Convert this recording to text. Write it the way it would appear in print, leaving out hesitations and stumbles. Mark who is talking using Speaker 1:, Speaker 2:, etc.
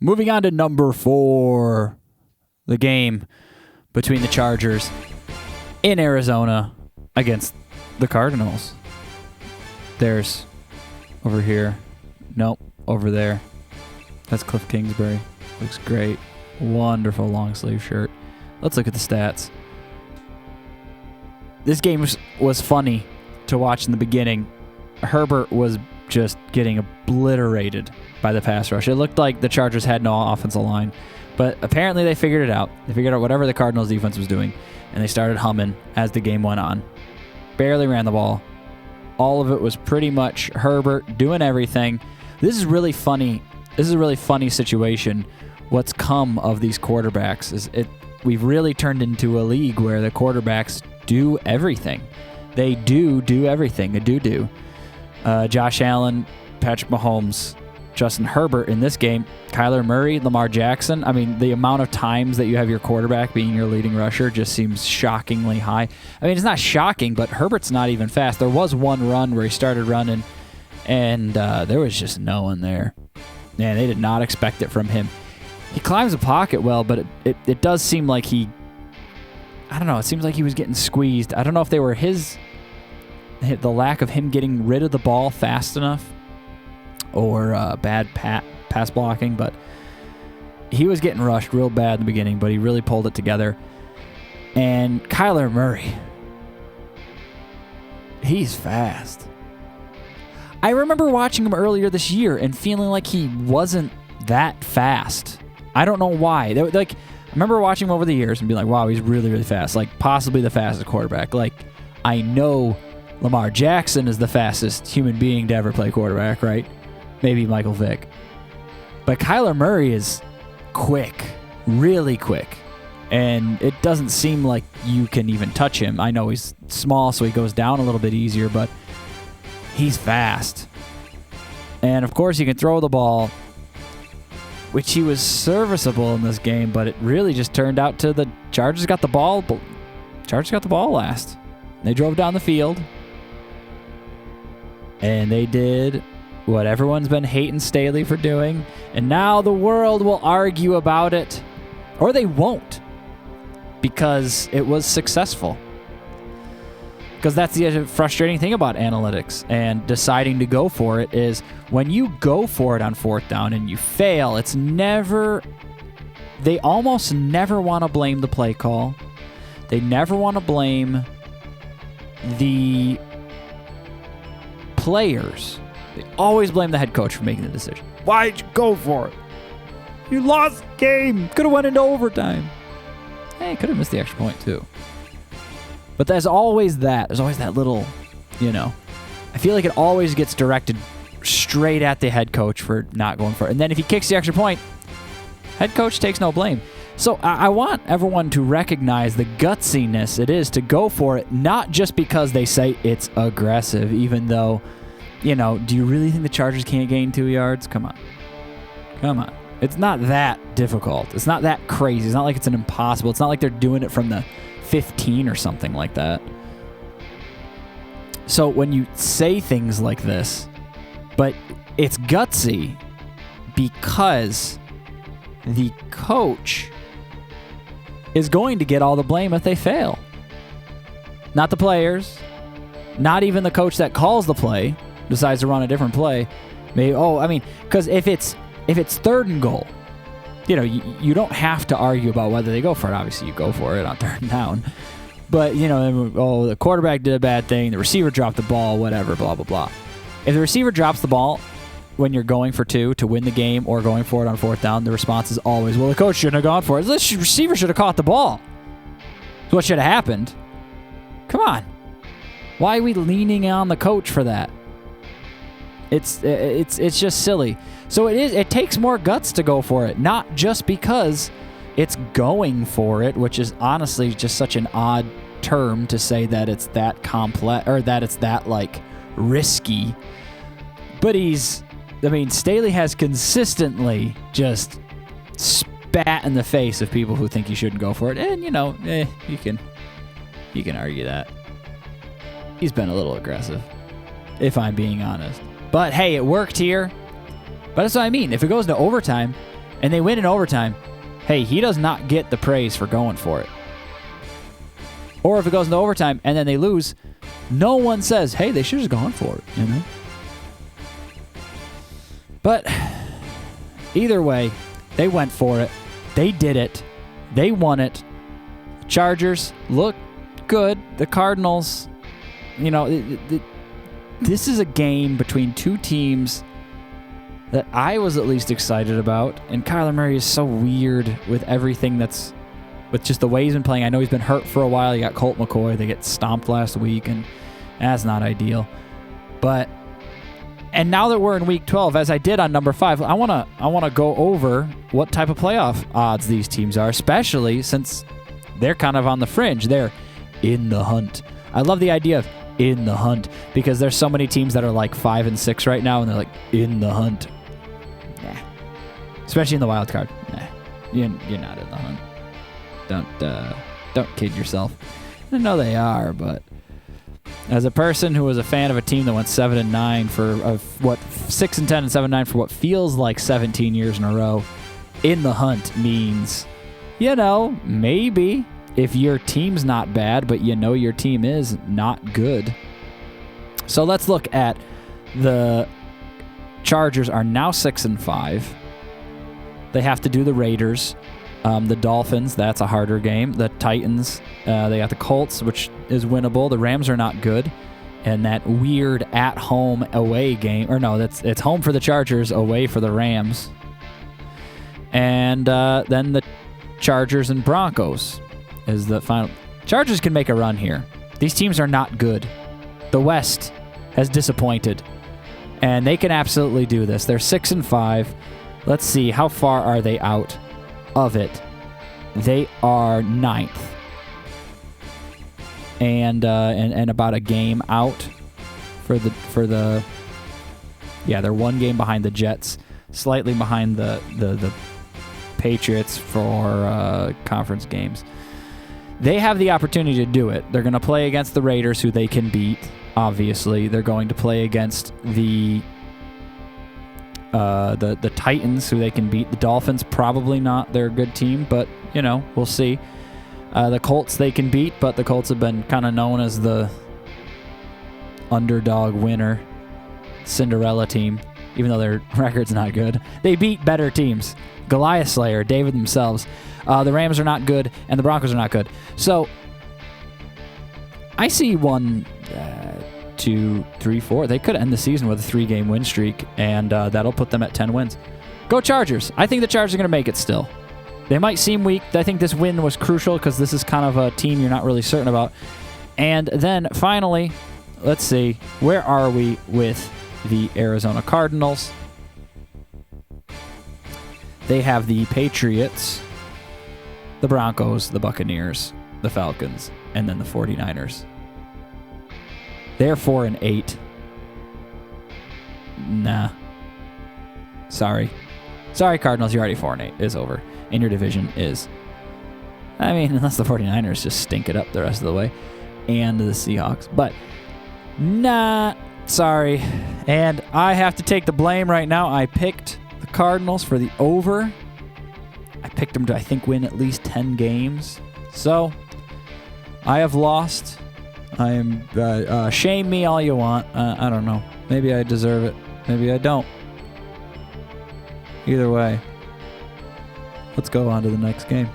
Speaker 1: Moving on to number 4, the game between the Chargers in Arizona against the Cardinals. There's over here. Nope, over there. That's Cliff Kingsbury. Looks great. Wonderful long sleeve shirt. Let's look at the stats. This game was funny to watch in the beginning. Herbert was just getting obliterated by the pass rush. It looked like the Chargers had no offensive line, but apparently they figured it out. They figured out whatever the Cardinals defense was doing, and they started humming as the game went on. Barely ran the ball. All of it was pretty much Herbert doing everything. This is really funny. This is a really funny situation. What's come of these quarterbacks is we've really turned into a league where the quarterbacks do everything. They do everything. They do. Josh Allen, Patrick Mahomes, Justin Herbert in this game, Kyler Murray, Lamar Jackson. I mean, the amount of times that you have your quarterback being your leading rusher just seems shockingly high. I mean, it's not shocking, but Herbert's not even fast. There was one run where he started running, and there was just no one there. Man, they did not expect it from him. He climbs the pocket well, but it does seem like I don't know, it seems like he was getting squeezed. I don't know if they were the lack of him getting rid of the ball fast enough or bad pass blocking, but he was getting rushed real bad in the beginning, but he really pulled it together. And Kyler Murray, he's fast. I remember watching him earlier this year and feeling like he wasn't that fast. I don't know why. I remember watching him over the years and being like, wow, he's really, really fast. Like, possibly the fastest quarterback. Like, I know Lamar Jackson is the fastest human being to ever play quarterback, right? Maybe Michael Vick. But Kyler Murray is quick, really quick. And it doesn't seem like you can even touch him. I know he's small, so he goes down a little bit easier, but he's fast. And, of course, he can throw the ball, which he was serviceable in this game, but it really just turned out to the Chargers got the ball. Chargers got the ball last. They drove down the field, and they did what everyone's been hating Staley for doing, and now the world will argue about it, or they won't, because it was successful. Because that's the frustrating thing about analytics and deciding to go for it is when you go for it on 4th down and you fail, they almost never want to blame the play call. They never want to blame the players. They always blame the head coach for making the decision. Why'd you go for it? You lost the game. Could have went into overtime. Hey, could have missed the extra point too. But there's always that. There's always that little, I feel like it always gets directed straight at the head coach for not going for it. And then if he kicks the extra point, head coach takes no blame. So I want everyone to recognize the gutsiness it is to go for it, not just because they say it's aggressive, even though, do you really think the Chargers can't gain 2 yards? Come on. It's not that difficult. It's not that crazy. It's not like it's an impossible. It's not like they're doing it from the 15 or something like that. So when you say things like this, but it's gutsy because the coach is going to get all the blame if they fail. Not the players, not even the coach that calls the play, decides to run a different play. Because if it's 3rd and goal, you don't have to argue about whether they go for it. Obviously, you go for it on 3rd and down. But, the quarterback did a bad thing, the receiver dropped the ball, whatever, blah, blah, blah. If the receiver drops the ball when you're going for 2 to win the game or going for it on 4th down, the response is always, well, the coach shouldn't have gone for it. This receiver should have caught the ball. That's what should have happened. Come on. Why are we leaning on the coach for that? It's just silly. So it takes more guts to go for it, not just because it's going for it, which is honestly just such an odd term to say that it's that complex or that it's that risky. But Staley has consistently just spat in the face of people who think he shouldn't go for it. And you can argue that. He's been a little aggressive, if I'm being honest. But hey, it worked here. But that's what I mean. If it goes to overtime, and they win in overtime, hey, he does not get the praise for going for it. Or if it goes into overtime and then they lose, no one says, hey, they should have gone for it, you know? But either way, they went for it. They did it. They won it. The Chargers look good. The Cardinals, you know, this is a game between two teams that I was at least excited about. And Kyler Murray is so weird with everything that's, with just the way he's been playing. I know he's been hurt for a while. He got Colt McCoy. They get stomped last week, and that's not ideal. But, and now that we're in week 12, as I did on number 5, I wanna go over what type of playoff odds these teams are, especially since they're kind of on the fringe. They're in the hunt. I love the idea of in the hunt because there's so many teams that are like 5 and 6 right now, and they're like in the hunt. Nah. Especially in the wild card. Nah. You're not in the hunt. Don't kid yourself. I know they are, but as a person who was a fan of a team that went 7-9 for 6-10 and 7-9 for what feels like 17 years in a row, in the hunt means, you know, maybe if your team's not bad, but you know your team is not good. So let's look at the Chargers are now 6-5. They have to do the Raiders. The Dolphins, that's a harder game. The Titans, they got the Colts, which is winnable. The Rams are not good. And that weird at-home away game. Or no, it's home for the Chargers, away for the Rams. And then the Chargers and Broncos is the final. Chargers can make a run here. These teams are not good. The West has disappointed. And they can absolutely do this. They're 6-5. Let's see, how far are they out of it? They are 9th. And about a game out for the yeah, they're one game behind the Jets, slightly behind the Patriots for conference games. They have the opportunity to do it. They're going to play against the Raiders, who they can beat, obviously. They're going to play against the Titans, who they can beat. The Dolphins, probably not. They're a good team, but, you know, we'll see. The Colts, they can beat, but the Colts have been kind of known as the underdog winner, Cinderella team, even though their record's not good. They beat better teams. Goliath Slayer, David themselves. The Rams are not good, and the Broncos are not good. So, I see 1, 2, 3, 4. They could end the season with a 3-game win streak, and that'll put them at 10 wins. Go Chargers. I think the Chargers are going to make it still. They might seem weak. I think this win was crucial because this is kind of a team you're not really certain about. And then finally, let's see, where are we with the Arizona Cardinals? They have the Patriots, the Broncos, the Buccaneers, the Falcons, and then the 49ers. They're 4-8. Nah. Sorry, Cardinals, you're already 4-8. It's over. And your division is, I mean, unless the 49ers just stink it up the rest of the way, and the Seahawks. But, nah, sorry. And I have to take the blame right now. I picked the Cardinals for the over. I picked them to, I think, win at least 10 games. So, I have lost. I am, shame me all you want. I don't know. Maybe I deserve it. Maybe I don't. Either way, let's go on to the next game.